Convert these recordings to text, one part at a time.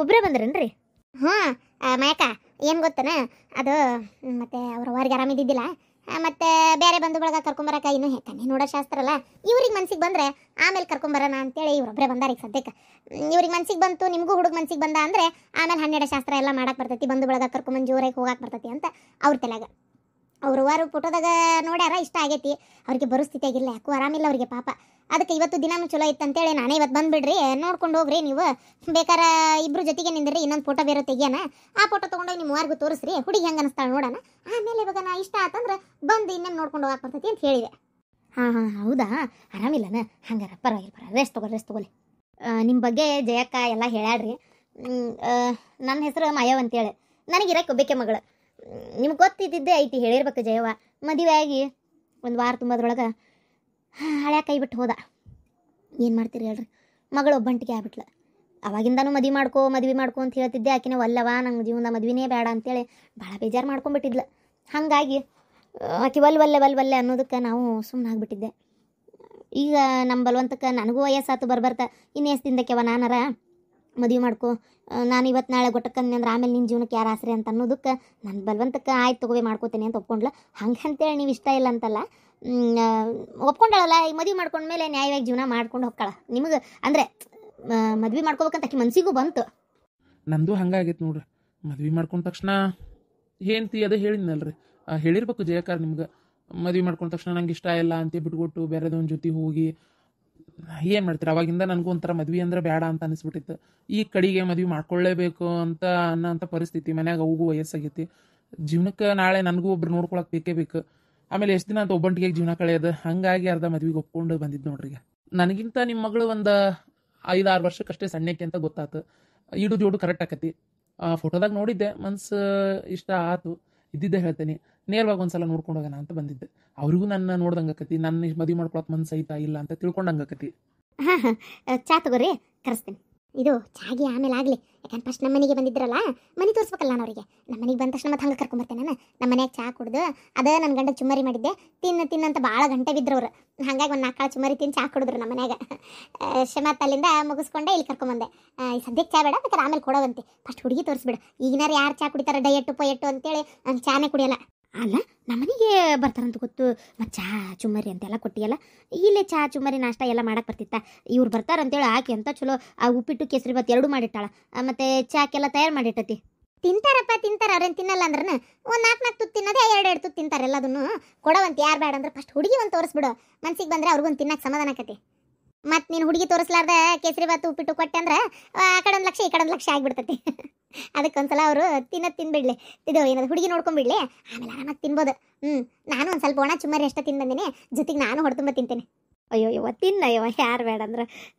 ಒಬ್ಬರೇ ಬಂದ್ರೇನ್ರಿ? ಹಾಂ ಮಯಕ ಏನು ಗೊತ್ತನ ಅದು ಮತ್ತೆ ಅವ್ರ ಅವ್ರಿಗೆ ಆರಾಮಿದ್ದಿದ್ದಿಲ್ಲ ಮತ್ತೆ ಬೇರೆ ಬಂಧು ಬಳಗ ಕರ್ಕೊಂಬರಕ ಇನ್ನೂ ಕಣ್ಣಿ ನೋಡೋ ಶಾಸ್ತ್ರ ಅಲ್ಲ ಇವ್ರಿಗೆ ಮನ್ಸಿಗೆ ಬಂದರೆ ಆಮೇಲೆ ಕರ್ಕೊಂಬರೋಣ ಅಂತೇಳಿ ಇವ್ರೊಬ್ಬರೇ ಬಂದಾರ ಈಗ ಸದ್ಯಕ್ಕೆ. ಇವ್ರಿಗೆ ಮನ್ಸಿಗೆ ಬಂತು ನಿಮಗೂ ಹುಡುಗ ಮನ್ಸಿಗೆ ಬಂದ ಅಂದರೆ ಆಮೇಲೆ 12 ಶಾಸ್ತ್ರ ಎಲ್ಲ ಮಾಡಕ್ಕೆ ಬರ್ತೈತಿ, ಬಂಧು ಬಳಗ ಕರ್ಕೊಂಬಂದು ಜೋರಾಗಿ ಹೋಗಕ್ಕೆ ಬರ್ತೈತಿ ಅಂತ ಅವ್ರ ತಲೆಯಾಗ. ಅವ್ರು ಫೋಟೋದಾಗ ನೋಡ್ಯಾರ, ಇಷ್ಟ ಆಗೈತಿ. ಅವ್ರಿಗೆ ಬರೋ ಸ್ಥಿತಿಯಾಗಿಲ್ಲ, ಯಾಕೋ ಆರಾಮಿಲ್ಲ ಅವ್ರಿಗೆ ಪಾಪ. ಅದಕ್ಕೆ ಇವತ್ತು ದಿನ ಚಲೋ ಇತ್ತು ಅಂತೇಳಿ ನಾನೇ ಇವತ್ತು ಬಂದುಬಿಡ್ರಿ, ನೋಡ್ಕೊಂಡು ಹೋಗ್ರಿ ನೀವು. ಬೇಕಾರ ಇಬ್ಬರು ಜೊತೆಗೆ ನಿಂದ್ರಿ, ಇನ್ನೊಂದು ಫೋಟೋ ಬೇರೆ ತೆಗಿಯೋಣ. ಆ ಫೋಟೋ ತೊಗೊಂಡೋಗಿ ನಿಮ್ಮ ವಾರ್ಗೂ ತೋರಿಸ್ರಿ, ಹುಡುಗಿ ಹೆಂಗೆ ಅನಿಸ್ತಾಳೆ ನೋಡೋಣ. ಆಮೇಲೆ ಇವಾಗ ನಾ ಇಷ್ಟ ಆತಂದ್ರೆ ಬಂದು ಇನ್ನೇನು ನೋಡ್ಕೊಂಡು ಹೋಗಕ್ಕೆ ಬರ್ತೈತಿ ಅಂತ ಹೇಳಿದೆ. ಹಾಂ ಹೌದಾ, ಆರಾಮಿಲ್ಲನ? ಹಂಗಾರ ಪರವಾಗಿಲ್ಲ, ರೆಸ್ಟ್ ತೊಗೊಳ್ಳಿ. ನಿಮ್ಮ ಬಗ್ಗೆ ಜಯಕ್ಕ ಎಲ್ಲ ಹೇಳ್ಯಾಡ್ರಿ. ನನ್ನ ಹೆಸರು ಮಾಯವ್ ಅಂತೇಳಿ, ನನಗಿರಕ್ಕೆ ಒಬ್ಬಕ್ಕೆ ಮಗಳು. ನಿಮ್ಗೆ ಗೊತ್ತಿದ್ದಿದ್ದೇ ಐತಿ, ಹೇಳಿರ್ಬೇಕು. ಜಯವ ಮದುವೆ ಆಗಿ ಒಂದು ವಾರ ತುಂಬೋದ್ರೊಳಗೆ ಹಳ್ಯಾ ಕೈ ಬಿಟ್ಟು ಹೋದ. ಏನು ಮಾಡ್ತೀರಿ ಹೇಳ್ರಿ, ಮಗಳು ಒಬ್ಬಂಟಿಗೆ ಆಗ್ಬಿಟ್ಲು. ಅವಾಗಿಂದನೂ ಮದುವೆ ಮಾಡ್ಕೊ ಅಂತ ಹೇಳ್ತಿದ್ದೆ. ಆಕಿನ ಒಲ್ಲವ, ನಂಗೆ ಜೀವನದ ಮದುವೆನೇ ಬೇಡ ಅಂತೇಳಿ ಭಾಳ ಬೇಜಾರು ಮಾಡ್ಕೊಂಡ್ಬಿಟ್ಟಿದ್ಲು. ಹಾಗಾಗಿ ಆಕೆ ವಲ್ಲೆ ಅನ್ನೋದಕ್ಕೆ ನಾವು ಸುಮ್ಮನೆ ಆಗಿಬಿಟ್ಟಿದ್ದೆ. ಈಗ ನಮ್ಮ ಬಲವಂತಕ್ಕೆ ನನಗೂ ವಯಸ್ಸಾತು ಬರ್ತಾ ಇನ್ನು ಎಷ್ಟು ದಿನದಕ್ಕೆವ ನಾನಾರ ಮದುವೆ ಮಾಡ್ಕೊ, ನಾನು ಇವತ್ತು ನಾಳೆ ಗೊಟ್ಟಕ್ಕಂದ್ರೆ ಅಂದ್ರೆ ಆಮೇಲೆ ನಿನ್ನ ಜೀವನಕ್ಕೆ ಯಾರು ಆಸರೆ ಅಂತ ಅನ್ನೋದಕ್ಕೆ ನನ್ನ ಬಲವಂತಕ್ಕೆ ಆಯ್ತು ತಗೋವೆ ಮಾಡ್ಕೋತೀನಿ ಅಂತ ಒಪ್ಕೊಂಡ್ಲ. ಹಂಗಂತೇಳಿ ನೀವು ಇಷ್ಟ ಇಲ್ಲ ಅಂತಲ್ಲ, ಒಪ್ಕೊಂಡಳಲ್ಲ. ಈ ಮದುವೆ ಮಾಡ್ಕೊಂಡ್ಮೇಲೆ ನ್ಯಾಯವಾಗಿ ಜೀವನ ಮಾಡ್ಕೊಂಡು ಹೋಗ್ತಾಳ. ನಿಮಗೆ ಅಂದರೆ ಮದ್ವೆ ಮಾಡ್ಕೋಬೇಕಂತ ಆಕೆ ಮನಸ್ಸಿಗೂ ಬಂತು. ನಂದು ಹಂಗಾಗೈತೆ ನೋಡ್ರಿ. ಮದ್ವೆ ಮಾಡ್ಕೊಂಡ ತಕ್ಷಣ ಏನ್ತಿ ಅದೇ ಹೇಳಿದ್ನಲ್ರಿ, ಹೇಳಿರ್ಬೇಕು ಜಯಕಾರ ನಿಮ್ಗೆ. ಮದ್ವೆ ಮಾಡ್ಕೊಂಡ ತಕ್ಷಣ ನಂಗೆ ಇಷ್ಟ ಇಲ್ಲ ಅಂತ ಬಿಟ್ಕೊಟ್ಟು ಬೇರೆದೊಂದು ಜೊತೆ ಹೋಗಿ ಏನು ಮಾಡ್ತೀರಿ. ಅವಾಗಿಂದ ನನಗೂ ಒಂಥರ ಮದ್ವೆ ಅಂದ್ರೆ ಬೇಡ ಅಂತ ಅನಿಸ್ಬಿಟ್ಟಿತ್ತು. ಈ ಕಡೆಗೆ ಮದ್ವೆ ಮಾಡ್ಕೊಳ್ಳೇಬೇಕು ಅಂತ ಅನ್ನೋಂಥ ಪರಿಸ್ಥಿತಿ. ಮನ್ಯಾಗ ಅವಗೂ ವಯಸ್ಸಾಗೈತಿ, ಜೀವನಕ್ಕೆ ನಾಳೆ ನನಗೂ ಒಬ್ರು ನೋಡ್ಕೊಳಕ್ಕೆ ಬೇಕೇ ಬೇಕು. ಆಮೇಲೆ ಎಷ್ಟು ದಿನ ಅಂತ ಒಬ್ಬಂಟಿಗೆ ಜೀವನ ಕಳೆಯೋದು. ಹಾಗಾಗಿ ಅರ್ಧ ಮದ್ವೆಗೆ ಒಪ್ಕೊಂಡು ಬಂದಿದ್ದು ನೋಡ್ರಿ. ಈಗ ನನಗಿಂತ ನಿಮ್ಮ ಮಗಳು ಒಂದು 5-6 ವರ್ಷಕ್ಕಷ್ಟೇ ಸಣ್ಣಕ್ಕೆ ಅಂತ ಗೊತ್ತಾತು. ಈಡು ಜೋಡು ಕರೆಕ್ಟ್ ಆಕತಿ. ಫೋಟೋದಾಗ ನೋಡಿದ್ದೆ, ಮನ್ಸು ಇಷ್ಟ ಆತು. ಇದ್ದಿದ್ದೆ ಹೇಳ್ತೇನೆ, ನೇರವಾಗಿ ಒಂದ್ಸಲ ನೋಡ್ಕೊಂಡು ಹೋಗೋಣ ಅಂತ ಬಂದಿದ್ದೆ. ಅವ್ರಿಗೂ ನನ್ನ ನೋಡ್ದಂಗೆ ಆಕತಿ, ನನ್ನ ಮದುವೆ ಮಾಡ್ಕೊಳಕ್ಕೆ ಮನ್ಸು ಐತಾ ಇಲ್ಲ ಅಂತ ತಿಳ್ಕೊಂಡಂಗೆ ಆಕತಿ. ಹಾಂ ಚಾ ತಗೋರಿ, ಕರೆಸ್ತೀನಿ. ಇದು ಚಾಗಿ ಆಮೇಲೆ ಆಗಲಿ, ಯಾಕಂದ್ರೆ ಫಸ್ಟ್ ನಮ್ಮ ಮನೆಗೆ ಬಂದಿದ್ರಲ್ಲ, ಮನೆ ತೋರಿಸ್ಬೇಕಲ್ಲ ನಾನು ಅವರಿಗೆ. ನಮ್ಮ ಮನೆಗೆ ಬಂದ ತಕ್ಷಣ ಮತ್ತೆ ಹಂಗೆ ಕರ್ಕೊಂಬರ್ತೇನೆ ನಾನು. ನಮ್ಮ ಮನ್ಯಾಗ ಚಾ ಕುಡ್ದು ಅದೇ ನನ್ನ ಗಂಡ ಚುಮ್ಮರಿ ಮಾಡಿದ್ದೆ, ತಿನ್ನಂತ ಭಾಳ ಗಂಟೆ ಬಿದ್ರವ್ರು. ಹಾಗಾಗಿ ಒಂದು 4 ಕಾಳು ಚುಮ್ಮರಿ ತಿಂದು ಚಾ ಕುಡಿದ್ರು ನಮ್ಮ ಮನ್ಯಾಗ. ಮತ್ತೆ ಅಲ್ಲಿಂದ ಮುಗಿಸ್ಕೊಂಡೆ ಇಲ್ಲಿ ಕರ್ಕೊಂಬಂದೆ. ಈ ಸದ್ಯಕ್ಕೆ ಚಾ ಬೇಡ, ಬೇಕಾದ್ರೆ ಆಮೇಲೆ ಕೊಡೋವಂತೆ. ಫಸ್ಟ್ ಹುಡುಗಿ ತೋರಿಸ್ಬಿಡು. ಈಗಿನಾರು ಯಾರು ಚಾ ಕುಡಿತಾರೆ, ಡಯೆಟ್ಟು ಪೊಯೆಟ್ಟು ಅಂತೇಳಿ ನಾನು ಚಾನೇ ಕುಡಿಯಲ್ಲ. ಅಲ್ಲ, ನಮ್ಮನೆಗೆ ಬರ್ತಾರಂತ ಗೊತ್ತು, ಮತ್ತು ಚಾ ಚುಮ್ಮರಿ ಅಂತೆಲ್ಲ ಕೊಟ್ಟಿಯಲ್ಲ. ಇಲ್ಲೇ ಚಾ ಚುಮ್ಮರಿ ನಾಷ್ಟ ಎಲ್ಲ ಮಾಡಕ್ಕೆ ಬರ್ತಿತ್ತ. ಇವ್ರು ಬರ್ತಾರಂತೇಳಿ ಆಕೆ ಅಂತ ಚಲೋ ಆ ಉಪ್ಪಿಟ್ಟು ಕೇಸರಿ ಬಾತ್ 2 ಮಾಡಿಟ್ಟಾಳ. ಮತ್ತು ಚಾಕೆಲ್ಲ ತಯಾರು ಮಾಡಿಟ್ಟತಿ. ತಿಂತಾರಪ್ಪ, ಅವ್ರೇನು ತಿನ್ನಲ್ಲ ಅಂದ್ರೆ ಒಂದು 4 ತುತ್ತು ತಿನ್ನೋದೇ 2 ತುತ್ತು ತಿಂತಾರೆ ಎಲ್ಲದನ್ನು. ಕೊಡೋವಂತ ಯಾರು ಬೇಡ ಅಂದ್ರೆ ಫಸ್ಟ್ ಹುಡುಗಿ ಒಂದು ತೋರಿಸ್ಬಿಡು. ಮನ್ಸಿಗೆ ಬಂದರೆ ಅವ್ರಿಗೊಂದು ತಿನ್ನಕ್ಕೆ ಸಮಾಧಾನ ಆಕತಿ. ಮತ್ತು ನೀನು ಹುಡುಗಿ ತೋರಿಸ್ಲಾರ್ದ ಕೇಸರಿ ಬಾತು ಉಪ್ಪಿಟ್ಟು ಕೊಟ್ಟೆ ಅಂದ್ರೆ ಆ ಕಡೆ 1 ಲಕ್ಷ ಈ ಕಡೆ 1 ಲಕ್ಷ ಆಗಿಬಿಡ್ತತಿ. ಅದಕ್ಕೆ ಒಂದ್ಸಲ ಅವರು ತಿನ್ಬಿಡ್ಲಿ, ಇದು ಏನದು ಹುಡುಗಿ ನೋಡ್ಕೊಂಡ್ಬಿಡ್ಲಿ, ಆಮೇಲೆ ಆರಾಮಾಗಿ ತಿನ್ಬೋದು. ನಾನು ಒಂದು ಸ್ವಲ್ಪ ಒಣ ಚುಮ್ಮರಿ ಅಷ್ಟೇ ತಿಂದು ಬಂದೀನಿ, ಜೊತೆಗೆ ನಾನು ಹೊಡ್ತುಂಬ ತಿಂತೇನೆ. ಅಯ್ಯೋ ತಿನ್ನಯ್ಯವ, ಯಾರು ಬೇಡ ಅಂದ್ರೆ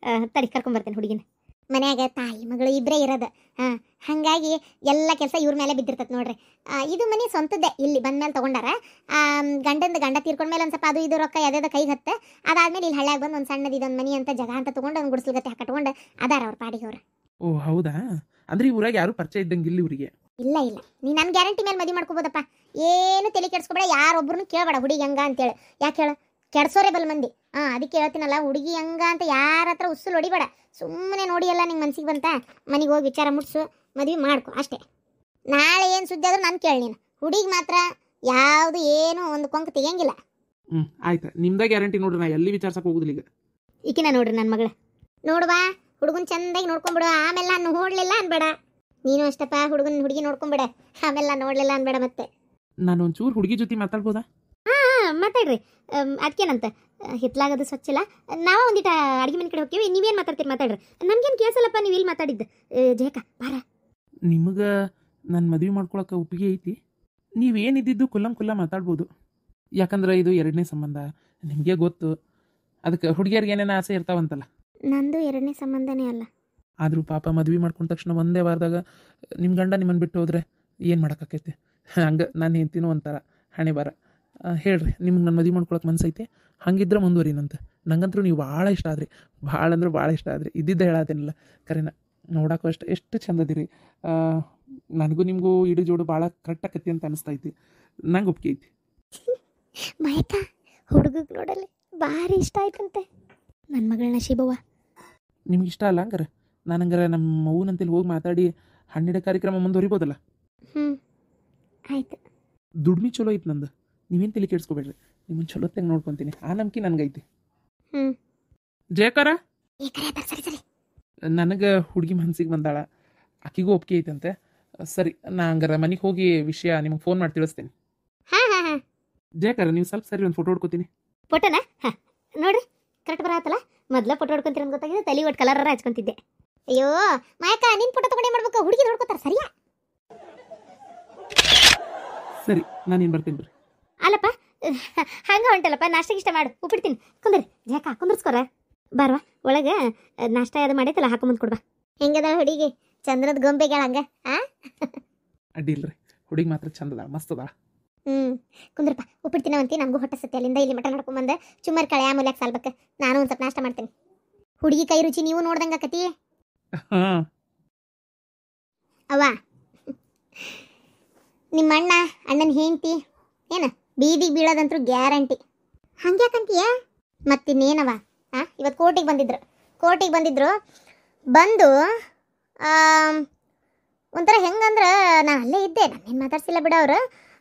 ತಡಿ ಕರ್ಕೊಂಬರ್ತೇನೆ ಹುಡುಗಿನ. ಮನ್ಯಾಗ ತಾಯಿ ಮಗಳು ಇಬ್ಬರೇ ಇರೋದು. ಹಾಗಾಗಿ ಎಲ್ಲ ಕೆಲಸ ಇವ್ರ ಮೇಲೆ ಬಿದ್ದಿರ್ತದೆ ನೋಡ್ರಿ. ಇದು ಮನೆ ಸ್ವಂತದ್ದೇ, ಇಲ್ಲಿ ಬಂದ್ಮೇಲೆ ತೊಗೊಂಡಾರ. ಗಂಡ ತೀರ್ಕೊಂಡ್ಮೇಲೆ ಒಂದು ಸ್ವಲ್ಪ ಅದು ಇದು ರೊಕ್ಕ ಯಾವ್ದಾದ ಕೈಗೆ ಹತ್ತೆ. ಅದಾದ್ಮೇಲೆ ಇಲ್ಲಿ ಹಳ್ಳ್ಯಾಗ ಬಂದು ಒಂದು ಸಣ್ಣದು ಇದೊಂದು ಮನೆ ಅಂತ ಜಾಗ ಅಂತ ತೊಗೊಂಡು ಒಂದು ಗುಡಿಸ್ಲಗತ್ತೆ ಹಾಕಟ್ಕೊಂಡು ಅದಾರ ಅವ್ರ ಪಾಡಿಗೆ ಅವ್ರು. ಓ ಹೌದಾ, ಅಂದ್ರೆ ಊರಾಗ ಯಾರು ಪರಿಚಯ ಇದ್ದಂಗೆ ಇಲ್ಲಿ ಇವರಿಗೆ? ಇಲ್ಲ ನೀ ನನ್ನ ಗ್ಯಾರಂಟಿ ಮೇಲೆ ಮದುವೆ ಮಾಡ್ಕೋಬೋದಪ್ಪ. ಏನು ತಲೆ ಕೆಡಿಸ್ಕೊಬೇಡ, ಯಾರೊಬ್ಬರನ್ನು ಕೇಳಬೇಡ ಹುಡುಗಿ ಹಂಗ ಅಂತೇಳಿ. ಯಾಕೆ ಹೇಳ, ಕೆಡ್ಸೋರೆ ಬಲ್ ಮಂದಿ. ಅದಕ್ಕೆ ಹೇಳ್ತೀನಲ್ಲ, ಹುಡುಗಿ ಹಂಗ ಅಂತ ಯಾರ ಹತ್ರ ಉಸ್ಸು ಹೊಡಿಬೇಡ. ಸುಮ್ಮನೆ ನೋಡಿ ಎಲ್ಲ ನಿಂಗೆ ಮನ್ಸಿಗೆ ಬಂತ ಮನೆಗೆ ಹೋಗಿ ವಿಚಾರ ಮುಟ್ಸು, ಮದುವೆ ಮಾಡ್ಕೊ ಅಷ್ಟೇ. ನಾಳೆ ಏನು ಸುದ್ದಿ ಆದ್ರೂ ನಾನು ಕೇಳಿ, ನೀನು ಹುಡುಗಿ ಮಾತ್ರ ಯಾವುದು ಏನು ಒಂದು ಕೊಂಕು ತೆಗಿಯಂಗಿಲ್ಲ. ಆಯ್ತು, ನಿಮ್ದಾಗ ಗ್ಯಾರಂಟಿ ನೋಡ್ರಿ, ನಾ ಎಲ್ಲಿ ವಿಚಾರಿಸಕ್ಕೆ ಹೋಗುದಿಲ್ಲ. ಈಗ ಈಕಿನ ನೋಡ್ರಿ ನನ್ನ ಮಗಳ. ನೋಡುವಾ, ಹುಡುಗನ್ ಚಂದಾಗಿ ನೋಡ್ಕೊಂಬಿಡು. ಆಮೇಲೆ ನಾನು ನೋಡ್ಲಿಲ್ಲ ಅನ್ಬೇಡ. ನೀನು ಅಷ್ಟಪ್ಪ, ಹುಡುಗಿ ನೋಡ್ಕೊಂಬಿಡ, ಆಮೇಲೆ ನಾನು ನೋಡ್ಲಿಲ್ಲ ಅನ್ಬೇಡ. ಮತ್ತೆ ನಾನು ಒಂಚೂರು ಹುಡುಗಿ ಜೊತೆ ಮಾತಾಡ್ಬೋದಾ? ಮಾತಾಡ್ರಿ, ಅದಕ್ಕೇನಂತ. ಹಿತ್ಲಾಗದು ಸ್ವಚ್ಛಿಲ್ಲ, ನಾವು ಒಂದಿಟ ಅಡುಗೆ ಮನೆ ಕಡೆ ಹೋಗ್ತೀವಿ. ನೀವೇನು ಮಾತಾಡ್ತೀರಿ ಮಾತಾಡ್ರಿ, ನಮ್ಗೇನು ಕೇಸಲ್ಲಪ್ಪ ನೀವು ಇಲ್ಲಿ ಮಾತಾಡಿದ್ದು. ಜಯಕ ಬಾರ, ನಿಮಗೆ ನನ್ನ ಮದುವೆ ಮಾಡ್ಕೊಳಕ್ಕೆ ಒಪ್ಪಿಗೆ ಐತಿ. ನೀವೇನಿದ್ದು ಕುಲ್ಲ ಮಾತಾಡ್ಬೋದು. ಯಾಕಂದ್ರೆ ಇದು 2ನೇ ಸಂಬಂಧ, ನಿಮಗೆ ಗೊತ್ತು. ಅದಕ್ಕೆ ಹುಡುಗಿಯರಿಗೆ ಏನೇನು ಆಸೆ ಇರ್ತಾವಂತಲ್ಲ. ನಂದು 2ನೇ ಸಂಬಂಧನೇ ಅಲ್ಲ. ಆದರೂ ಪಾಪ ಮದುವೆ ಮಾಡ್ಕೊಂಡ ತಕ್ಷಣ ಒಂದೇ ವಾರದಾಗ ನಿಮ್ಮ ಗಂಡ ನಿಮ್ಮನ್ನು ಬಿಟ್ಟು ಹೋದ್ರೆ ಏನು ಮಾಡೋಕ್ಕಾಕೈತೆ? ಹಂಗೆ ನಾನು ಹೆಂಡ್ತಿನೂ ಒಂಥರ ಹಣೆ ಬಾರ. ಹೇಳ್ರಿ, ನಿಮ್ಗೆ ನನ್ನ ಮದುವೆ ಮಾಡ್ಕೊಳಕ್ಕೆ ಮನ್ಸೈತೆ? ಹಂಗಿದ್ರೆ ಮುಂದುವರಿನಂತೆ. ನಂಗಂತರೂ ನೀವು ಭಾಳ ಇಷ್ಟ ಆದ್ರಿ, ಭಾಳ ಅಂದ್ರೆ ಭಾಳ ಇಷ್ಟ ಆದ್ರಿ. ಇದ್ದಿದ್ದೆ ಹೇಳತ್ತೇನಿಲ್ಲ, ಕರೆನ ನೋಡೋಕ್ಕೂ ಅಷ್ಟೇ ಎಷ್ಟು ಚಂದದಿರಿ. ನನಗೂ ನಿಮಗೂ ಇಡು ಜೋಡು ಭಾಳ ಕರೆಕ್ಟ್ ಆಕತಿ ಅಂತ ಅನಿಸ್ತೈತಿ. ನಂಗೆ ಒಪ್ಪಿಗೆ ಐತಿ. ಮಯಕ ಹುಡುಗಗೆ ನೋಡಲಿ ಭಾರಿ ಇಷ್ಟ ಆಯ್ತಂತೆ ನನ್ನ ಮಗಳನ್ನ ಶಿಬವ್ವ. ನಿಮ್ಗೆ ಇಷ್ಟ ಅಲ್ಲ ಹಂಗಾರೆ? ನಾನು ಹಂಗಾರೆ ನಮ್ಮ ಮಗುನಂತೇಳಿ ಹೋಗಿ ಮಾತಾಡಿ ಹಣ್ಣಿಡ ಕಾರ್ಯಕ್ರಮ ಮುಂದುವರಿಬೋದಲ್ಲ. ಹ್ಞೂ ಆಯ್ತು. ದುಡ್ಮಿ ಚಲೋ ಐತೆ ನಂದು, ನೀವೇನು ತಲೆ ಕೆಡ್ಸ್ಕೊಬೇಡ್ರಿ, ನಿಮ್ಮನ್ನು ಚಲೋತ್ತಾಗ ನೋಡ್ಕೊತೀನಿ, ಆ ನಂಬಿಕೆ ನನಗೈತಿ. ಹ್ಞೂ ಜಯಕಾರ, ಈ ಕರೆ ಅದಾರ, ಸರಿ ಸರಿ. ನನಗೆ ಹುಡುಗಿ ಮನ್ಸಿಗೆ ಬಂದಾಳ, ಆಕಿಗೂ ಒಪ್ಪಿಗೆ ಐತಂತೆ. ಸರಿ, ನಾ ಹಂಗಾರೆ ಮನೆಗೆ ಹೋಗಿ ವಿಷಯ ನಿಮಗೆ ಫೋನ್ ಮಾಡಿ ತಿಳಿಸ್ತೇನೆ. ಹಾಂ ಹಾಂ ಹಾಂ. ಜಯಕಾರ, ನೀವು ಸ್ವಲ್ಪ ಸರಿ ಒಂದು ಫೋಟೋ ಹೊಡ್ಕೋತೀನಿ. ಫೋಟೋನಾ? ಹಾಂ ನೋಡ್ರಿ ಕರೆಕ್ಟ್ ಬರತ್ತಲ್ಲ. ಮೊದಲ ಫೋಟೋ ಹೊಡ್ಕೊಂತೀರ ಅಂತ ಗೊತ್ತಾಗಿದೆ, ತಲೆ ಒಟ್ಟು ಕಲರ್ ಹಚ್ಕೊಂತಿದ್ದೆ. ಅಯ್ಯೋ ಮಾಯಕ್ಕ, ನಿನ್ನ ಫೋಟೋ ತಗೊಂಡು ಮಾಡ್ಬೇಕು, ಹುಡುಗಿ ನೋಡ್ಕೋತಾರ ಸರಿಯಾ? ಸರಿ, ನಾನು ಏನು ಬರ್ತೀನಿ ಬಿಡ್ರಿ. ಅಲ್ಲಪ್ಪ ಹಂಗೆ ಹೊಂಟಲ್ಲಪ್ಪ, ನಾಷ್ಟ ಇಷ್ಟ ಮಾಡು, ಉಪ್ಪಿಡ್ತೀನಿ. ಕುಂದ್ರಿ ಜಾಕ, ಕುಂದ್ರಸ್ಕೊರ ಬಾರ್ವಾ ಒಳಗೆ. ನಾಷ್ಟ ಅದು ಮಾಡೈತಲ್ಲ ಹಾಕೊಂಬಂದು ಕೊಡ್ಬಾ. ಹೆಂಗದ ಹುಡುಗಿ? ಚಂದ್ರದ ಗೊಂಬೆಗಳ ಹಂಗ? ಆ ಅಡ್ಡಿ ಇಲ್ರಿ, ಹುಡುಗಿ ಮಾತ್ರ ಚಂದ ಅದ, ಮಸ್ತ್ ಅದ. ಕುಂದ್ರಪ್ಪ, ಉಪ್ಪಿಡ್ತೀನಿ ಅಂತಿ. ನಮಗೂ ಹೊಟ್ಟೆ ಸತ್ತಿ, ಅಲ್ಲಿಂದ ಇಲ್ಲಿ ಮಟ ನಡ್ಕೊಂಬಂದೆ. ಚುಮ್ಮರ್ ಕಳೆ ಆಮೂಲ್ಯಾಕ ಸಾಲ್ಬೇಕು. ನಾನು ಒಂದು ಸ್ವಲ್ಪ ನಾಷ್ಟ ಮಾಡ್ತೀನಿ. ಹುಡುಗಿ ಕೈ ರುಚಿ ನೀವು ನೋಡ್ದಂಗ ಕತಿ. ಹಾಂ, ಅವ್ವ, ನಿಮ್ಮ ಅಣ್ಣನ ಹೆಂಡ್ತಿ ಏನ ಬೀದಿಗೆ ಬೀಳೋದಂತೂ ಗ್ಯಾರಂಟಿ. ಹಂಗ್ಯಾಕಂತೀಯ? ಮತ್ತಿನ್ನೇನವ? ಇವತ್ತು ಕೋರ್ಟಿಗೆ ಬಂದಿದ್ರು ಬಂದು ಒಂಥರ ಹೆಂಗಂದ್ರೆ ನಾನು ಅಲ್ಲೇ ಇದ್ದೆ, ನಾನೇನು ಮಾತಾಡ್ಸಿಲ್ಲ ಬಿಡ. ಅವರು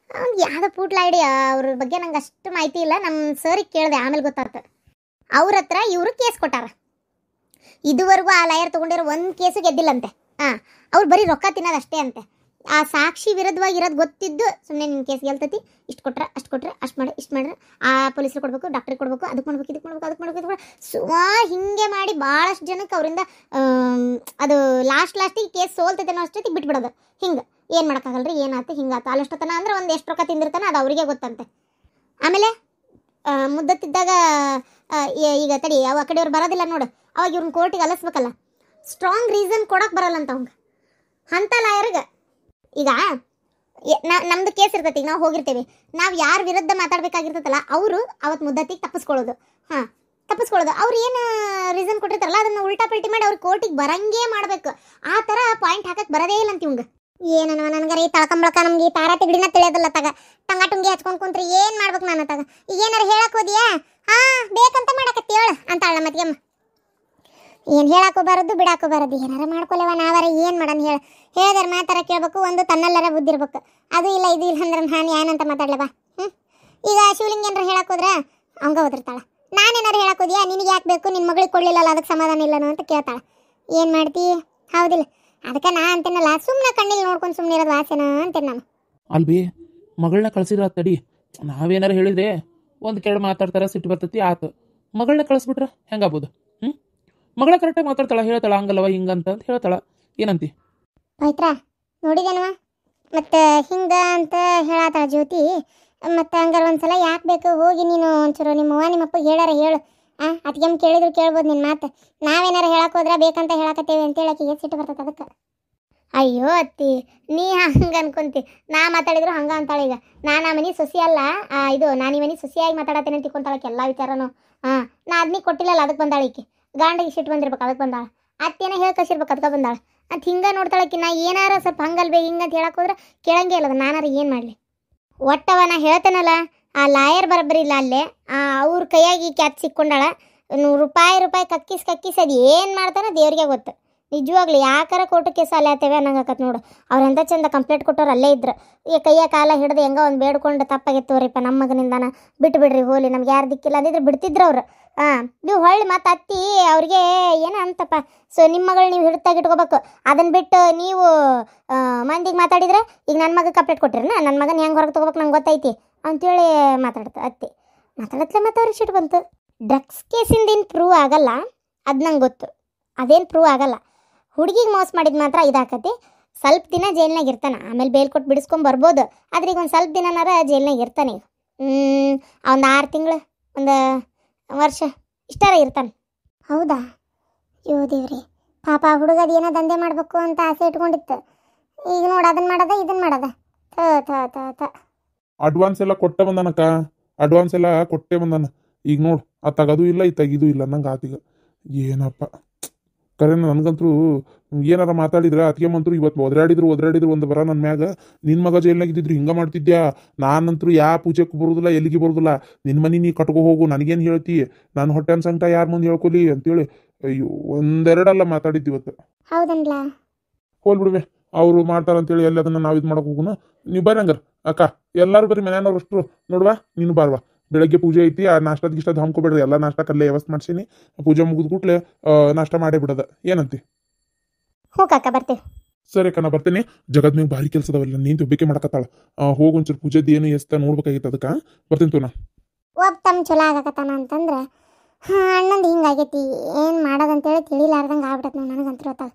ಅವ್ನಿಗೆ ಯಾವುದೋ ಪೂಟ್ಲ ಐಡಿಯಾ, ಅವ್ರ ಬಗ್ಗೆ ನಂಗೆ ಅಷ್ಟು ಮಾಹಿತಿ ಇಲ್ಲ. ನಮ್ಮ ಸರಿಗೆ ಕೇಳಿದೆ, ಆಮೇಲೆ ಗೊತ್ತಾಗ್ತ. ಅವ್ರ ಹತ್ರ ಇವರು ಕೇಸ್ ಕೊಟ್ಟಾರ. ಇದುವರೆಗೂ ಆ ಲಾಯರ್ ತೊಗೊಂಡಿರೋ ಒಂದು ಕೇಸು ಗೆದ್ದಿಲ್ಲಂತೆ. ಅವ್ರು ಬರೀ ರೊಕ್ಕ ತಿನ್ನೋದು ಅಷ್ಟೇ ಅಂತೆ. ಆ ಸಾಕ್ಷಿ ವಿರುದ್ಧವಾಗಿ ಇರೋದು ಗೊತ್ತಿದ್ದು ಸುಮ್ಮನೆ ನಿನ್ನ ಕೇಸ್ ಗೆಲ್ತೈತಿ, ಇಷ್ಟು ಕೊಟ್ರೆ ಅಷ್ಟು ಮಾಡಿ, ಇಷ್ಟು ಮಾಡ್ರೆ ಆ ಪೊಲೀಸರು ಕೊಡಬೇಕು, ಡಾಕ್ಟ್ರಿಗೆ ಕೊಡಬೇಕು, ಅದಕ್ಕೆ ಮಾಡ್ಬೇಕು, ಇದಕ್ಕೆ ಮಾಡ್ಬೇಕು, ಅದಕ್ಕೆ ಮಾಡ್ಬೇಕು, ಸುಮಾರು ಹಿಂಗೆ ಮಾಡಿ ಭಾಳಷ್ಟು ಜನಕ್ಕೆ ಅವರಿಂದ ಅದು ಲಾಸ್ಟಿಗೆ ಕೇಸ್ ಸೋಲ್ತೈತೆ ಅನ್ನೋ ಅಷ್ಟೊತ್ತಿಗೆ ಬಿಟ್ಬಿಡೋದು. ಹಿಂಗೆ ಏನು ಮಾಡೋಕ್ಕಾಗಲ್ರಿ, ಏನಾಯ್ತು ಹಿಂಗಾಯ್ತು ಅಲ್ಲಷ್ಟೊತ್ತನ ಅಂದ್ರೆ ಒಂದು ಎಷ್ಟು ರೊಕ್ಕ ತಿಂದಿರ್ತಾನೆ ಅದು ಅವರಿಗೆ ಗೊತ್ತಂತೆ. ಆಮೇಲೆ ಮುದ್ದತ್ತಿದ್ದಾಗ ಈಗ ತಡಿ ಅವ ಆ ಕಡೆಯವ್ರು ಬರೋದಿಲ್ಲ ನೋಡು, ಅವಾಗ ಇವ್ರನ್ನ ಕೋರ್ಟಿಗೆ ಅಲಸ್ಬೇಕಲ್ಲ, ಸ್ಟ್ರಾಂಗ್ ರೀಸನ್ ಕೊಡೋಕೆ ಬರಲ್ಲಂತ ಅವಂಗೆ. ಅಂಥ ಲಾಯರ್ಗೆ ಈಗ ನಮ್ದು ಕೇಸ್ ಇರ್ತೈತಿ, ಈಗ ನಾವು ಹೋಗಿರ್ತೀವಿ, ನಾವು ಯಾರ ವಿರುದ್ಧ ಮಾತಾಡ್ಬೇಕಾಗಿರ್ತೈತಲ್ಲ ಅವರು ಅವತ್ತು ಮುದ್ದತ್ತಿಗೆ ತಪ್ಪಿಸ್ಕೊಳ್ಳೋದು. ಅವ್ರು ಏನು ರೀಸನ್ ಕೊಟ್ಟಿರ್ತಾರಲ್ಲ ಅದನ್ನು ಉಲ್ಟಾ ಪಲ್ಟಿ ಮಾಡಿ ಅವ್ರು ಕೋರ್ಟಿಗೆ ಬರಂಗೇ ಮಾಡಬೇಕು. ಆ ಥರ ಪಾಯಿಂಟ್ ಹಾಕಕ್ಕೆ ಬರೋದೇ ಇಲ್ಲ ಅಂತ ಇವಂಗೆ. ಏನೋ ನನಗರ ಈ ತಳ್ಕಂಬಳಕ ನಮ್ಗೆ ಈ ತಾರ ತಿಗಡಿನ ತಿಳಿಯೋದಿಲ್ಲ ತಗ. ಟಂಗಿ ಹಚ್ಕೊಂಡು ಕುಂತ್ರೆ ಏನು ಮಾಡ್ಬೇಕು ನಾನು ತಗ? ಈಗ ಏನಾರು ಹೇಳಕ್ಕೆ ಹೋದಿಯಾ? ಬೇಕಂತ ಮಾಡಕತ್ತಿ ಹೇಳು ಅಂತಾಳ ಮತ್ಗೆಮ್ಮ. ಏನು ಹೇಳಾಕೋಬಾರದು, ಬಿಡಾಕೋಬಾರದು, ಏನಾರ ಮಾಡ್ಕೊಲೇವ ನಾವಾರ ಏನು ಮಾಡೋಣ ಹೇಳ. ಹೇಳಿದಾರ ಮಾತಾರ ಕೇಳ್ಬೇಕು, ಒಂದು ತನ್ನಲ್ಲರ ಬುದ್ಧಿ ಇರ್ಬೇಕು. ಅದು ಇಲ್ಲ ಇದು ಇಲ್ಲ ಅಂದ್ರೆ ನಾನು ಏನಂತ ಮಾತಾಡ್ಲವ? ಈಗ ಶಿವಲಿಂಗ ಏನಾರ ಹೇಳಕ್ಕೋದ್ರೆ ಅವಂಗ ಓದಿರ್ತಾಳ. ನಾನೇನಾರು ಹೇಳಕ್ಕೋದ್ಯಾ? ನಿನಗೆ ಯಾಕೆ ಬೇಕು, ನಿನ್ನ ಮಗಳಿಗೆ ಕೊಡಲಿಲ್ಲಲ್ಲ ಅದಕ್ಕೆ ಸಮಾಧಾನ ಇಲ್ಲನೋ ಅಂತ ಕೇಳ್ತಾಳೆ. ಏನು ಮಾಡ್ತಿ? ಹೌದಿಲ್ಲ? ಅದಕ್ಕೆ ನಾ ಅಂತೇನಲ್ಲ, ಸುಮ್ಮನೆ ಕಣ್ಣಿಲ್ ನೋಡ್ಕೊಂಡು ಸುಮ್ಮನೆ ಇರೋದು ವಾಸನ ಅಂತೇನೆ ನಾನು. ಅಲ್ಬಿ, ಮಗಳನ್ನ ಕಳ್ಸಿದ್ರ ತಡಿ, ನಾವೇನಾರು ಹೇಳಿದ್ರೆ ಒಂದು ಕೆಳ ಮಾತಾಡ್ತಾರ, ಸಿಟ್ಟು ಬರ್ತೈತಿ, ಆತು. ಮಗಳನ್ನ ಕಳಿಸ್ಬಿಟ್ರೆ ಹೆಂಗಾಗ್ಬೋದು? ಮಗಳ ಕರೆಕ್ಟಾಗಿ ಮಾತಾಡ್ತಾಳ, ಹೇಳ್ತಾಳ ಹಂಗಲ್ಲವ ಹಿಂಗಂತ ಅಂತ ಹೇಳ್ತಾಳ. ಏನಂತಿ? ಪವಿತ್ರ ನೋಡಿದೇನವ ಮತ್ತು ಹಿಂಗೆ ಅಂತ ಹೇಳತ್ತಾಳ ಜ್ಯೋತಿ. ಮತ್ತು ಹಂಗಾರೆ ಒಂದ್ಸಲ ಯಾಕೆ ಬೇಕು ಹೋಗಿ ನೀನು ಒಂಚೂರು ನಿಮ್ಮವ್ವ ನಿಮ್ಮಪ್ಪಗೆ ಹೇಳಾರ ಹೇಳು. ಅದಕ್ಕೆ ಕೇಳಿದ್ರು ಕೇಳ್ಬೋದು ನಿನ್ನ ಮಾತು. ನಾವೇನಾರು ಹೇಳಕ್ಕೆ ಹೋದ್ರೆ ಬೇಕಂತ ಹೇಳಕತ್ತೇವೆ ಅಂತ ಹೇಳಕ್ಕೆ ಸಿಟ್ಟು ಬರ್ತದೆ ಅದಕ್ಕೆ. ಅಯ್ಯೋ ಅತ್ತಿ, ನೀ ಹಂಗೆ ಅನ್ಕೊಂತಿ, ನಾ ಮಾತಾಡಿದ್ರು ಹಂಗೆ ಅಂತಾಳೆ. ಈಗ ನಾನು ಆ ಮನೆ ಸೊಸಿ ಅಲ್ಲ, ಇದು ನಾನು ಈ ಮನೆ ಸೊಸಿಯಾಗಿ ಮಾತಾಡತ್ತೇನೆ ಅಂತ ತಿಳ್ಕೊಂತಾಳಕ್ಕೆ ಎಲ್ಲ ವಿಚಾರನೂ. ನಾ ಅದನ್ನ ಕೊಟ್ಟಿಲ್ಲಲ್ಲ ಅದಕ್ಕೆ ಬಂದಾಳೆ. ಈಕೆ ಗಾಂಡಿಗೆ ಸಿಟ್ಟು ಬಂದಿರ್ಬೇಕು ಅದಕ್ಕೆ ಬಂದಾಳ. ಅತ್ತೇನೋ ಹೇಳಿ ಕಳಿಸಿರ್ಬೇಕು ಅದಕ್ಕೆ ಬಂದಾಳ. ಅಂತ ಹಿಂಗೆ ನೋಡ್ತಾಳಕ್ಕಿ. ನಾ ಏನಾರ ಸ್ವಲ್ಪ ಹಂಗಲ್ಬೇ ಹಿಂಗಂತ ಹೇಳಕ್ಕೆ ಹೋದ್ರೆ ಕೇಳಂಗೆ ಇಲ್ಲದ. ನಾನಾರು ಏನು ಮಾಡಲಿ? ಒಟ್ಟವ ನಾ ಹೇಳ್ತೇನಲ್ಲ, ಆ ಲಾಯರ್ ಬರಬ್ಬರಿ ಇಲ್ಲ ಅಲ್ಲೇ. ಅವ್ರ ಕೈಯಾಗಿ ಕ್ಯಾಚ್ ಸಿಕ್ಕೊಂಡಾಳ. ರೂಪಾಯಿ ಕಕ್ಕಿಸ್ ಅದು ಏನು ಮಾಡ್ತಾನೆ ದೇವ್ರಿಗೆ ಗೊತ್ತು. ನಿಜವಾಗ್ಲಿ ಯಾಕಾರ ಕೋರ್ಟ್ ಕೇಸ್ ಅಲ್ಲೇ ಆತೇವೆ ಅನ್ನಂಗೆ ಆಕತ್ ನೋಡು. ಅವ್ರು ಎಂಥ ಚಂದ ಕಂಪ್ಲೇಂಟ್ ಕೊಟ್ಟವ್ರು ಅಲ್ಲೇ ಇದ್ರು. ಈ ಕೈಯ ಕಾಲ ಹಿಡ್ದು ಹೆಂಗ ಒಂದು ಬೇಡ್ಕೊಂಡು ತಪ್ಪಾಗಿತ್ತವ್ರಿಪ್ಪ ನಮ್ಮ ಮಗನಿಂದಾನ ಬಿಟ್ಟು ಬಿಡ್ರಿ ಹೋಲಿ, ನಮ್ಗೆ ಯಾರು ದಿಕ್ಕಿಲ್ಲ ಅಂದಿದ್ರೆ ಬಿಡ್ತಿದ್ರು ಅವ್ರು. ನೀವು ಹೊಳ್ಳಿ ಮತ್ತೆ ಅತ್ತಿ ಅವ್ರಿಗೆ ಏನೋ ಅಂತಪ್ಪ, ಸೊ ನಿಮ್ಮ ಮಗಳು ನೀವು ಹಿಡ್ತಾಗಿ ಇಟ್ಕೋಬೇಕು, ಅದನ್ನು ಬಿಟ್ಟು ನೀವು ಮಂದಿಗೆ ಮಾತಾಡಿದ್ರೆ ಈಗ ನನ್ನ ಮಗ ಕಂಪ್ಲೇಂಟ್ ಕೊಟ್ಟಿರನ, ನನ್ನ ಮಗನ ಹೆಂಗೆ ಹೊರಗೆ ತೊಗೋಬೇಕು ನಂಗೆ ಗೊತ್ತೈತಿ ಅಂತೇಳಿ ಮಾತಾಡ್ತ ಅತ್ತಿ. ಮಾತಾಡತ್ಲೆ ಮತ್ತೆ ಅವ್ರಿಗೆ ಸಿಟ್ಟು ಬಂತು. ಡ್ರಗ್ಸ್ ಕೇಸಿಂದ ಏನು ಪ್ರೂವ್ ಆಗಲ್ಲ, ಅದು ನಂಗೆ ಗೊತ್ತು. ಅದೇನು ಪ್ರೂವ್ ಆಗಲ್ಲ. ಹುಡುಗಿಗೆ ಮೋಸ ಮಾಡಿದ ಮಾತ್ರ ಇದಾಕತಿ. ಸ್ವಲ್ಪ ದಿನ ಜೈಲ್ನಾಗ ಇರ್ತಾನೆ, ಆಮೇಲೆ ಬೇಲ್ ಕೊಟ್ಟು ಬಿಡಿಸ್ಕೊಂಡು ಬರ್ಬೋದು. ಆದ್ರೆ ಈಗ ಒಂದು ಸ್ವಲ್ಪ ದಿನನಾರ ಜೈಲ್ನಾಗ ಇರ್ತಾನೆ. ಈಗ ಒಂದು 6 ತಿಂಗಳು, ಒಂದು ವರ್ಷ ಇಷ್ಟಾರ ಇರ್ತಾನೆ. ಹೌದಾ? ಯೋ ದೇವ್ರಿ, ಪಾಪ ಹುಡುಗದು ಏನೋ ದಂಧೆ ಮಾಡಬೇಕು ಅಂತ ಆಸೆ ಇಟ್ಕೊಂಡಿತ್ತು. ಈಗ ನೋಡಿ ಅದನ್ನು ಮಾಡೋದ ಇದನ್ನು ಮಾಡೋದ. ಅಡ್ವಾನ್ಸ್ ಎಲ್ಲ ಕೊಟ್ಟೆ ಬಂದಾನಕ್ಕ, ಅಡ್ವಾನ್ಸ್ ಎಲ್ಲ ಕೊಟ್ಟೆ ಬಂದಾನ. ಈಗ ನೋಡು ಆ ತಗದು ಇಲ್ಲ ಈ ತೆಗಿದು ಇಲ್ಲ ನಂಗೆ ಆತೀಗ. ಏನಪ್ಪ ಕರೆ, ನನಗಂತರೂ ಏನಾರ ಮಾತಾಡಿದ್ರೆ ಅದಕ್ಕೆ ಮಂತ್ರು ಇವತ್ತು ಒದರಾಡಿದ್ರು ಒಂದು ಬರ ನನ್ನ ಮ್ಯಾಗ. ನಿನ್ನ ಮಗ ಜೈಲ್ನಾಗಿದ್ದಿದ್ರು ಹಿಂಗೆ ಮಾಡ್ತಿದ್ಯಾ, ನಾನಂತರೂ ಯಾವ ಪೂಜೆಗೂ ಬರೋದಿಲ್ಲ, ಎಲ್ಲಿಗೆ ಬರೋದಿಲ್ಲ, ನಿನ್ನ ಮನೆ ನೀ ಕಟ್ಕೊ ಹೋಗು, ನನಗೇನು ಹೇಳ್ತಿ, ನಾನು ಹೊಟ್ಟೆ ಸಂಕಟ ಯಾರ ಮುಂದೆ ಹೇಳ್ಕೊಲಿ ಅಂತೇಳಿ ಅಯ್ಯೋ ಒಂದೆರಡಲ್ಲ ಮಾತಾಡಿದ್ದು ಇವತ್ತು. ಹೌದನ್ಲ. ಹೋಲ್ ಬಿಡುವೆ, ಅವರು ಮಾಡ್ತಾರಂತೇಳಿ ಎಲ್ಲಿ ಅದನ್ನ ನಾವು ಇದು ಮಾಡಕ್ ಹೋಗುನು. ನೀವು ಬರ್ರಿ ಹಂಗಾರ ಅಕ್ಕ, ಎಲ್ಲರೂ ಬರೀ ಮನೆಯವ್ರು ಅಷ್ಟು ನೋಡ್ವಾ. ನೀನು ಬಾರ್ವಾ, ಬೆಳಗ್ಗೆ ಪೂಜೆ ಐತಿ. ಆ ನಾಷ್ಟದ ಗಿಷ್ಟದ ಹಮ್ಕೊಬೇಡ್ರಿ, ಎಲ್ಲ ನಾಷ್ಟಕ್ಕಲ್ಲೇ ವ್ಯವಸ್ಥೆ ಮಾಡ್ಸೀನಿ. ಪೂಜೆ ಮುಗಿದ್ ಕೂಡ್ಲೆ ನಾಷ್ಟ ಮಾಡೇ ಬಿಡೋದ. ಏನಂತಿ? ಹ್ಞೂ ಕಾಕ ಬರ್ತೀವಿ. ಸರಿ ಅಕ್ಕ, ನಾ ಬರ್ತೀನಿ. ಜಗದ್ ಮ್ಯಾಗ ಭಾರಿ ಕೆಲಸ ಅದಾವಲ್ಲ, ನೀನು ಒಬ್ಬಿಕೆ ಮಾಡಕತ್ತಾಳ. ಹೋಗಿ ಒಂಚೂರು ಪೂಜೆದು ಏನು ಎಷ್ಟ ನೋಡ್ಬೇಕಾಗಿತ್ತು ಅದಕ್ಕೆ. ಬರ್ತೀನಿ ತೋ ನಾ. ಒಬ್ಬ ತಮ್ಮ ಚಲೋ ಆಗಕತ್ತಾನ ಅಂತಂದ್ರೆ ಅಣ್ಣಂದು ಹಿಂಗಾಗೈತಿ. ಏನು ಮಾಡೋದಂತೇಳಿ ತಿಳಿಲಾರ್ದಂಗೆ ಆಗ್ಬಿಟ್ಟತ್ ನಾವು ನನಗಂತೂ ಹೊತ್ತಾಗ.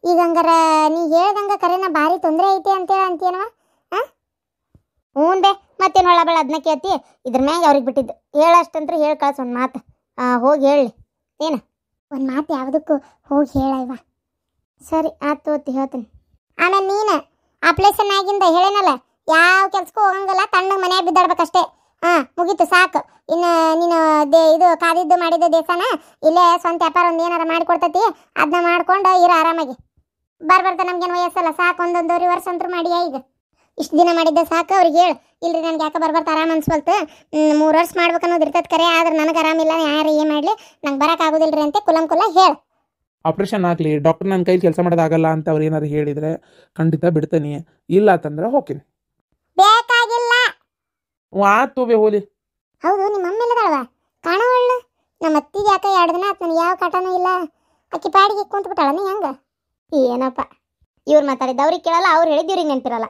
ಈಗ ಹಂಗಾರ ನೀ ಹೇಳ್ದಂಗೆ ಕರೆನ ಭಾರಿ ತೊಂದರೆ ಐತಿ ಅಂತೇಳಿ ಅಂತೀನವ. ಹಾಂ ಹ್ಞೂ ಬೇ, ಮತ್ತೇನು ಹೊಳ ಬೆಳ ಅದನ್ನ ಕೇಳ್ತಿ. ಇದ್ರ ಮ್ಯಾಗ ಅವ್ರಿಗೆ ಬಿಟ್ಟಿದ್ದು ಹೇಳಷ್ಟಂತ್ರ ಹೇಳಿ ಕಳ್ಸ ಒಂದು ಮಾತು. ಹೋಗಿ ಹೇಳಿ ಏನು ಒಂದು ಮಾತು ಯಾವುದಕ್ಕೂ ಹೋಗಿ ಹೇಳವ. ಸರಿ ಆತು ಅತ್ತಿ ಹೇಳ್ತೀನಿ. ಆಮೇಲೆ ನೀನು ಆಪ್ರೇಷನ್ ಆಗಿಂದ ಹೇಳೇನಲ್ಲ, ಯಾವ ಕೆಲ್ಸಕ್ಕೂ ಹೋಗಂಗಲ್ಲ, ತಣ್ಣಗೆ ಮನ್ಯಾಗ ಬಿದ್ದಾಡ್ಬೇಕಷ್ಟೇ. ಹಾಂ ಮುಗೀತು ಸಾಕು. ಇನ್ನು ನೀನು ಇದು ಕಾದಿದ್ದು ಮಾಡಿದ್ದು ದೇಸಾನ ಇಲ್ಲೇ ಸ್ವಂತ ವ್ಯಾಪಾರ ಒಂದು ಏನಾರ ಮಾಡಿಕೊಡ್ತೈತಿ, ಅದನ್ನ ಮಾಡ್ಕೊಂಡು ಇರೋ ಆರಾಮಾಗಿ. ಬರ್ತಾ ನಮ್ಗೇನು ವಯಸ್ಸಲ್ಲ, ಸಾಕು. 1.5 ವರ್ಷ ಅಂತೂ ಮಾಡಿಯಾ. ಈಗ ಇಷ್ಟು ದಿನ ಮಾಡಿದ್ದೆ ಸಾಕು. ಅವ್ರಿಗೆ ಹೇಳು, ಇಲ್ರಿ ನನಗೆ ಯಾಕೆ ಬರ್ತಾ ಆರಾಮ ಅನ್ಸ್ಬಲ್ತು, 3 ವರ್ಷ ಮಾಡ್ಬೇಕು ಅನ್ನೋದು ಇರ್ತೈತೆ ಕರೆ, ಆದ್ರೆ ನನಗೆ ಆರಾಮಿಲ್ಲ, ಯಾರು ಏನು ಮಾಡಲಿ, ನಂಗೆ ಬರೋಕ್ಕಾಗೋದಿಲ್ರಿ ಅಂತ ಕುಲ ಹೇಳು. ಆಪ್ರೇಷನ್ ಆಗಲಿ, ಡಾಕ್ಟರ್ ನನ್ನ ಕೈಲಿ ಕೆಲಸ ಮಾಡೋದಾಗಲ್ಲ ಅಂತ ಅವ್ರು ಏನಾರು ಹೇಳಿದರೆ ಖಂಡಿತ ಬಿಡ್ತೀನಿ. ಇಲ್ಲ ಅಂತಂದ್ರೆ ಹೋಗ್ತೀನಿ. ಬೇಕಾಗಿಲ್ಲ. ಆತು ಬೇ, ಹೋಲಿ. ಹೌದು, ನಿಮ್ಮ ಅಮ್ಮ ಎಲ್ಲದಾಳವ ಕಾಣವಳ್ಳು. ನಮ್ಮ ಅತ್ತಿಗೆ ಯಾಕೆ 2 ದಿನ ಆಯ್ತು, ನನಗೆ ಯಾವ ಕಾಟನೂ ಇಲ್ಲ. ಅಕ್ಕಿ ಪಾಡಿಗೆ ಕುಂತ್ಬಿಟ್ಟಾಳ. ನೀ ಹೆಂಗ? ಏನಪ್ಪ ಇವ್ರು ಮಾತಾಡಿದ್ದು ಅವ್ರಿಗೆ ಕೇಳಲ್ಲ, ಅವ್ರು ಹೇಳಿದ್ದು ಇವ್ರಿಗೆ ನೆನಪಿರಲ್ಲ.